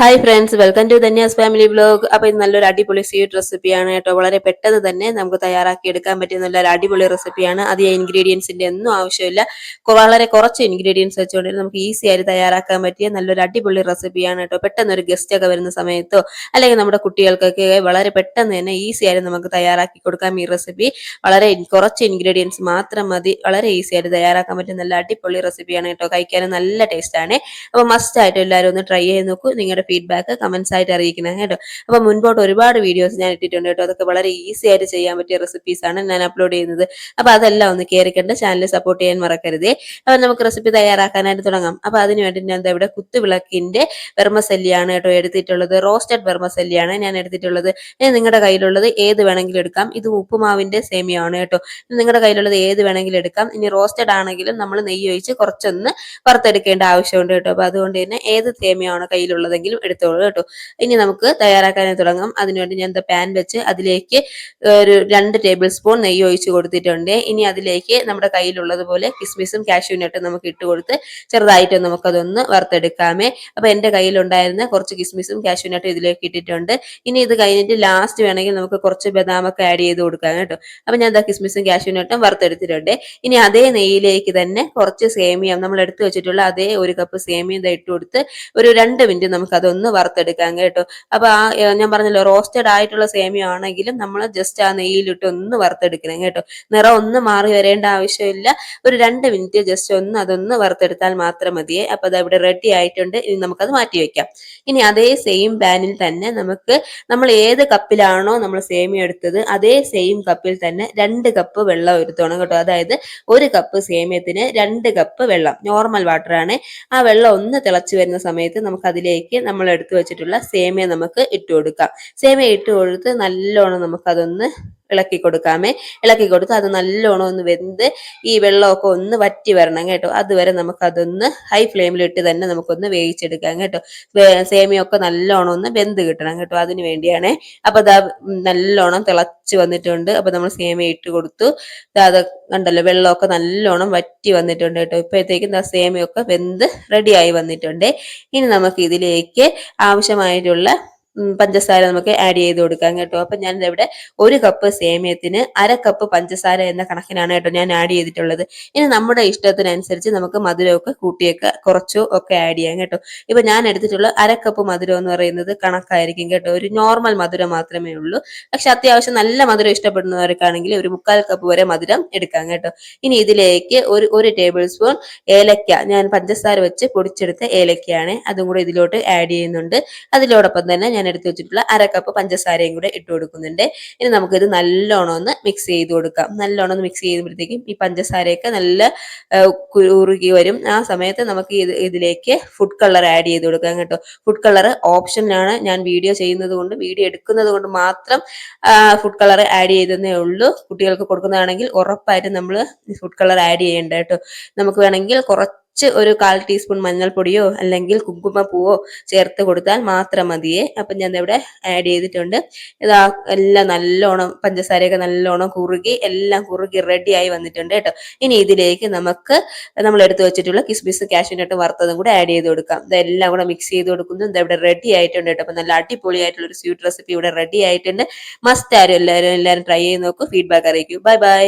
Hi friends, welcome to Dhanya's family vlog. അപ്പോൾ ഇത് നല്ലൊരു അടിപൊളി സ്വീറ്റ് റെസിപ്പിയാണ് കേട്ടോ. വളരെ പെട്ടെന്ന് തന്നെ നമുക്ക് തയ്യാറാക്കി എടുക്കാൻ പറ്റിയ നല്ലൊരു അടിപൊളി റെസിപ്പിയാണ്. അധികം ഇൻഗ്രീഡിയൻസിന്റെ ഒന്നും ആവശ്യമില്ല. വളരെ കുറച്ച് ഇൻഗ്രീഡിയൻസ് വെച്ചുകൊണ്ട് നമുക്ക് ഈസി ആയിട്ട് തയ്യാറാക്കാൻ പറ്റിയ നല്ലൊരു അടിപൊളി റെസിപ്പിയാണ് കേട്ടോ. പെട്ടെന്ന് ഒരു ഗസ്റ്റ് ഒക്കെ വരുന്ന സമയത്തോ അല്ലെങ്കിൽ നമ്മുടെ കുട്ടികൾക്കൊക്കെ വളരെ പെട്ടെന്ന് തന്നെ ഈസി ആയിട്ട് നമുക്ക് തയ്യാറാക്കി കൊടുക്കാം. ഈ റെസിപ്പി വളരെ കുറച്ച് ഇൻഗ്രീഡിയൻസ് മാത്രം മതി, വളരെ ഈസി ആയിട്ട് തയ്യാറാക്കാൻ പറ്റിയ നല്ല അടിപൊളി റെസിപ്പിയാണ് കേട്ടോ. കഴിക്കാനും നല്ല ടേസ്റ്റ് ആണ്. അപ്പോൾ മസ്റ്റ് ആയിട്ട് എല്ലാവരും ഒന്ന് ട്രൈ ചെയ്ത് നോക്കൂ. നിങ്ങളുടെ ഫീഡ്ബാക്ക് കമന്റ്സ് ആയിട്ട് അറിയിക്കണം കേട്ടോ. അപ്പൊ മുൻപോട്ട് ഒരുപാട് വീഡിയോസ് ഞാൻ ഇട്ടിട്ടുണ്ട് കേട്ടോ. അതൊക്കെ വളരെ ഈസി ആയിട്ട് ചെയ്യാൻ പറ്റിയ റെസിപ്പീസ് ആണ് ഞാൻ അപ്ലോഡ് ചെയ്യുന്നത്. അപ്പൊ അതെല്ലാം ഒന്ന് കയറിക്കണ്ട് ചാനൽ സപ്പോർട്ട് ചെയ്യാൻ മറക്കരുതേ. അപ്പൊ നമുക്ക് റെസിപ്പി തയ്യാറാക്കാനായിട്ട് തുടങ്ങാം. അപ്പൊ അതിനുവേണ്ടി ഞാൻ ഇവിടെ കുത്തുവിളക്കിന്റെ വെർമസല്ലിയാണ് കേട്ടോ എടുത്തിട്ടുള്ളത്. റോസ്റ്റഡ് വെർമസല്ലിയാണ് ഞാൻ എടുത്തിട്ടുള്ളത്. ഇനി നിങ്ങളുടെ കയ്യിലുള്ളത് ഏത് വേണമെങ്കിലും എടുക്കാം. ഇത് ഉപ്പുമാവിന്റെ സേമിയാണ് കേട്ടോ. നിങ്ങളുടെ കയ്യിലുള്ളത് ഏത് വേണമെങ്കിലും എടുക്കാം. ഇനി റോസ്റ്റഡ് ആണെങ്കിലും നമ്മൾ നെയ്യ് ഒഴിച്ച് കുറച്ചൊന്ന് വറുത്തെടുക്കേണ്ട ആവശ്യമുണ്ട് കേട്ടോ. അപ്പൊ അതുകൊണ്ട് തന്നെ ഏത് സേമിയാണ് കയ്യിലുള്ളതെങ്കിലും എടുത്തോളൂ കേട്ടോ. ഇനി നമുക്ക് തയ്യാറാക്കാനായി തുടങ്ങാം. അതിനുവേണ്ടി ഞാൻ പാൻ വെച്ച് അതിലേക്ക് ഒരു 2 ടേബിൾ സ്പൂൺ നെയ്യ് ഒഴിച്ച് കൊടുത്തിട്ടുണ്ട്. ഇനി അതിലേക്ക് നമ്മുടെ കയ്യിലുള്ളതുപോലെ കിസ്മിസും കാഷ്യൂനട്ടും നമുക്ക് ഇട്ട് കൊടുത്ത് ചെറുതായിട്ട് നമുക്കതൊന്ന് വറുത്തെടുക്കാമേ. അപ്പൊ എന്റെ കയ്യിലുണ്ടായിരുന്ന കുറച്ച് കിസ്മിസും കാഷ്യൂനട്ടും ഇതിലേക്ക് ഇട്ടിട്ടുണ്ട്. ഇനി ഇത് കഴിഞ്ഞിട്ട് ലാസ്റ്റ് വേണമെങ്കിൽ നമുക്ക് കുറച്ച് ബദാമൊക്കെ ആഡ് ചെയ്ത് കൊടുക്കാം കേട്ടോ. അപ്പൊ ഞാൻ കിസ്മിസും കാഷ്യൂനട്ടും വറുത്തെടുത്തിട്ടുണ്ട്. ഇനി അതേ നെയ്യിലേക്ക് തന്നെ കുറച്ച് സേമിയ നമ്മൾ എടുത്തു വെച്ചിട്ടുള്ള അതേ 1 കപ്പ് സേമിയ ഇട്ട് കൊടുത്ത് ഒരു 2 മിനിറ്റ് നമുക്ക് അതൊന്ന് വറുത്തെടുക്കാം കേട്ടോ. അപ്പൊ ഞാൻ പറഞ്ഞല്ലോ, റോസ്റ്റഡ് ആയിട്ടുള്ള സേമിയ ആണെങ്കിലും നമ്മൾ ജസ്റ്റ് ആ നെയ്യിലിട്ട് ഒന്ന് വറുത്തെടുക്കണം കേട്ടോ. നിറം ഒന്ന് മാറി വരേണ്ട ആവശ്യമില്ല. ഒരു 2 മിനിറ്റ് ജസ്റ്റ് ഒന്ന് അതൊന്ന് വറുത്തെടുത്താൽ മാത്രം മതിയേ. അപ്പൊ അത് ഇവിടെ റെഡി ആയിട്ടുണ്ട്. ഇനി നമുക്കത് മാറ്റി വെക്കാം. ഇനി അതേ സെയിം പാനിൽ തന്നെ നമ്മൾ ഏത് കപ്പിലാണോ നമ്മൾ സേമിയ എടുത്തത് അതേ സെയിം കപ്പിൽ തന്നെ 2 കപ്പ് വെള്ളം എടുത്തോണം കേട്ടോ. അതായത് 1 കപ്പ് സേമിയത്തിന് 2 കപ്പ് വെള്ളം, നോർമൽ വാട്ടർ ആണ്. ആ വെള്ളം ഒന്ന് തിളച്ചു വരുന്ന സമയത്ത് നമുക്ക് അതിലേക്ക് നമ്മൾ എടുത്തു വെച്ചിട്ടുള്ള സേമിയ നമുക്ക് ഇട്ട് കൊടുക്കാം. സേമിയ ഇട്ട് കൊടുത്ത് നല്ലോണം നമുക്കതൊന്ന് ഇളക്കി കൊടുക്കാമേ. ഇളക്കി കൊടുത്ത് അത് നല്ലോണം ഒന്ന് വെന്ത് ഈ വെള്ളമൊക്കെ ഒന്ന് വറ്റി വരണം കേട്ടോ. അതുവരെ നമുക്കതൊന്ന് ഹൈ ഫ്ലെയിമിലിട്ട് തന്നെ നമുക്കൊന്ന് വേവിച്ചെടുക്കാം കേട്ടോ. സേമിയൊക്കെ നല്ലോണം ഒന്ന് വെന്ത് കിട്ടണം കേട്ടോ. അതിന് വേണ്ടിയാണ്. അപ്പൊ അത് നല്ലോണം തിളച്ച് വന്നിട്ടുണ്ട്. അപ്പൊ നമ്മൾ സേമിയ ഇട്ട് കൊടുത്തു. അത് കണ്ടല്ലോ, വെള്ളമൊക്കെ നല്ലോണം വറ്റി വന്നിട്ടുണ്ട് കേട്ടോ. ഇപ്പോഴത്തേക്കും സേമിയൊക്കെ വെന്ത് റെഡിയായി വന്നിട്ടുണ്ട്. ഇനി നമുക്ക് ഇതിലേക്ക് ആവശ്യമായിട്ടുള്ള പഞ്ചസാര നമുക്ക് ആഡ് ചെയ്ത് കൊടുക്കാം കേട്ടോ. അപ്പൊ ഞാൻ ഇവിടെ 1 കപ്പ് സേമിയത്തിന് 1/2 കപ്പ് പഞ്ചസാര എന്ന കണക്കിനാണ് കേട്ടോ ഞാൻ ആഡ് ചെയ്തിട്ടുള്ളത്. ഇനി നമ്മുടെ ഇഷ്ടത്തിനനുസരിച്ച് നമുക്ക് മധുരമൊക്കെ കൂട്ടിയൊക്കെ കുറച്ചോ ഒക്കെ ആഡ് ചെയ്യാം കേട്ടോ. ഇപ്പൊ ഞാൻ എടുത്തിട്ടുള്ള 1/2 കപ്പ് മധുരം എന്ന് പറയുന്നത് കണക്കായിരിക്കും കേട്ടോ. ഒരു നോർമൽ മധുരം മാത്രമേ ഉള്ളൂ. പക്ഷെ അത്യാവശ്യം നല്ല മധുരം ഇഷ്ടപ്പെടുന്നവർക്കാണെങ്കിൽ ഒരു 1/4 കപ്പ് വരെ മധുരം എടുക്കാം കേട്ടോ. ഇനി ഇതിലേക്ക് ഒരു ടേബിൾ സ്പൂൺ ഏലക്ക, ഞാൻ പഞ്ചസാര വെച്ച് പൊടിച്ചെടുത്ത ഏലക്കയാണ്, അതും കൂടെ ഇതിലോട്ട് ആഡ് ചെയ്യുന്നുണ്ട്. അതിലോടൊപ്പം തന്നെ ഞാൻ എടുത്തു വെച്ചിട്ടുള്ള 1/2 കപ്പ് പഞ്ചസാരയും കൂടെ ഇട്ട് കൊടുക്കുന്നുണ്ട്. ഇനി നമുക്കിത് നല്ലോണം ഒന്ന് മിക്സ് ചെയ്ത് കൊടുക്കാം. നല്ലോണം ഒന്ന് മിക്സ് ചെയ്യുമ്പോഴത്തേക്കും ഈ പഞ്ചസാരയൊക്കെ നല്ല ഉരുകി വരും. ആ സമയത്ത് നമുക്ക് ഇതിലേക്ക് ഫുഡ് കളർ ആഡ് ചെയ്ത് കൊടുക്കാം കേട്ടോ. ഫുഡ് കളർ ഓപ്ഷനാണ്. ഞാൻ വീഡിയോ ചെയ്യുന്നത് കൊണ്ട്, വീഡിയോ എടുക്കുന്നത് കൊണ്ട് മാത്രം ഫുഡ് കളർ ആഡ് ചെയ്തതേ ഉള്ളൂ. കുട്ടികൾക്ക് കൊടുക്കുന്നതാണെങ്കിൽ ഉറപ്പായിട്ടും നമ്മൾ ഫുഡ് കളർ ആഡ് ചെയ്യേണ്ട കേട്ടോ. നമുക്ക് വേണമെങ്കിൽ ഒരു 1/4 ടീസ്പൂൺ മഞ്ഞൾപ്പൊടിയോ അല്ലെങ്കിൽ കുങ്കുമപ്പൂവോ ചേർത്ത് കൊടുത്താൽ മാത്രം മതിയേ. അപ്പൊ ഞാൻ ഇവിടെ ആഡ് ചെയ്തിട്ടുണ്ട്. ഇതാ എല്ലാം നല്ലോണം പഞ്ചസാരയൊക്കെ നല്ലോണം എല്ലാം കുറുകി റെഡി ആയി വന്നിട്ടുണ്ട് കേട്ടോ. ഇനി ഇതിലേക്ക് നമ്മൾ എടുത്തു വെച്ചിട്ടുള്ള കിസ്മിസ് കാഷ്യൂനട്ട് വറുത്തതും കൂടെ ആഡ് ചെയ്ത് കൊടുക്കാം. ഇതെല്ലാം കൂടെ മിക്സ് ചെയ്ത് കൊടുക്കുന്നു. ഇവിടെ റെഡി ആയിട്ടുണ്ട് കേട്ടോ. അപ്പൊ നല്ല അടിപൊളിയായിട്ടുള്ള ഒരു സ്വീറ്റ് റെസിപ്പി ഇവിടെ റെഡി ആയിട്ടുണ്ട്. മസ്റ്റ് ആരും എല്ലാവരും ട്രൈ ചെയ്ത് നോക്കൂ. ഫീഡ്ബാക്ക് അറിയിക്കൂ. Bye bye.